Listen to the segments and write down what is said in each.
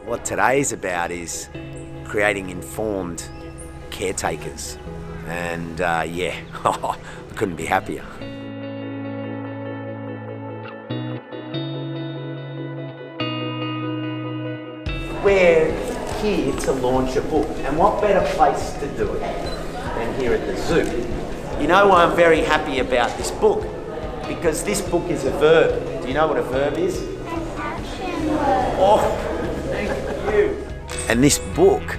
what today's about is creating informed caretakers. And yeah, I couldn't be happier. We're here to launch a book, and what better place to do it than here at the zoo? You know why I'm very happy about this book? Because this book is a verb. Do you know what a verb is? Action word. Oh, thank you. And this book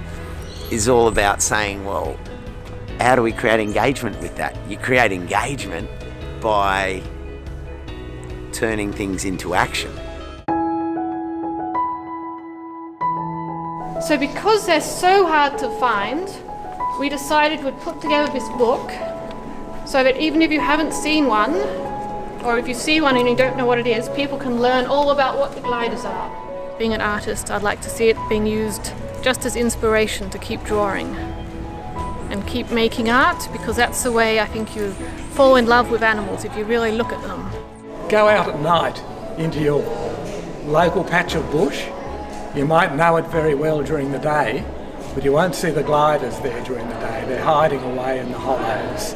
is all about saying, well, how do we create engagement with that? You create engagement by turning things into action. So because they're so hard to find, we decided we'd put together this book so that even if you haven't seen one, or if you see one and you don't know what it is, people can learn all about what the gliders are. Being an artist, I'd like to see it being used just as inspiration to keep drawing and keep making art, because that's the way I think you fall in love with animals, if you really look at them. Go out at night into your local patch of bush. You might know it very well during the day, but you won't see the gliders there during the day. They're hiding away in the hollows.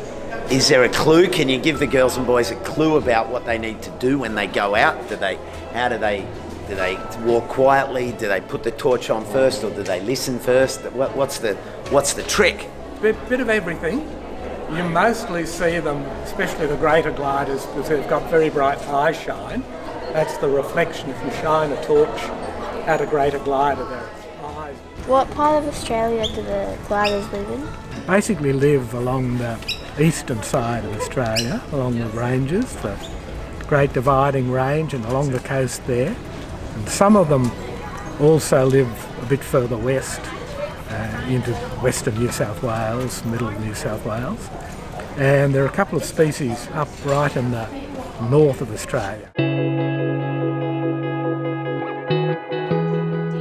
Is there a clue? Can you give the girls and boys a clue about what they need to do when they go out? Do they walk quietly? Do they put the torch on first, or do they listen first? What's the trick? Bit of everything. You mostly see them, especially the greater gliders, because they've got very bright eye shine. That's the reflection. If you shine a torch at a greater glider, their eyes. What part of Australia do the gliders live in? Basically live along the eastern side of Australia, along the ranges, the Great Dividing Range, and along the coast there. And some of them also live a bit further west, into western New South Wales, middle of New South Wales. And there are a couple of species up right in the north of Australia.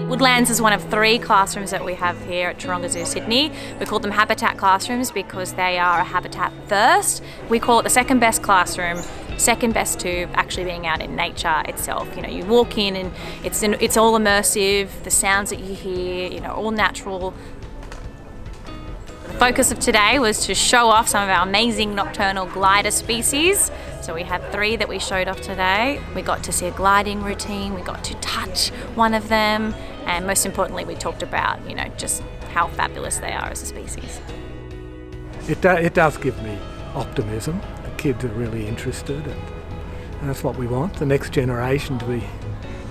Woodlands is one of 3 classrooms that we have here at Taronga Zoo, Sydney. We call them habitat classrooms because they are a habitat first. We call it the second best classroom, second best to actually being out in nature itself. You know, you walk in and it's all immersive, the sounds that you hear, you know, all natural. The focus of today was to show off some of our amazing nocturnal glider species. So we had 3 that we showed off today. We got to see a gliding routine, we got to touch one of them, and most importantly we talked about, you know, just how fabulous they are as a species. It does give me optimism. The kids are really interested, and that's what we want, the next generation to be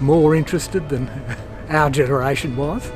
more interested than our generation was.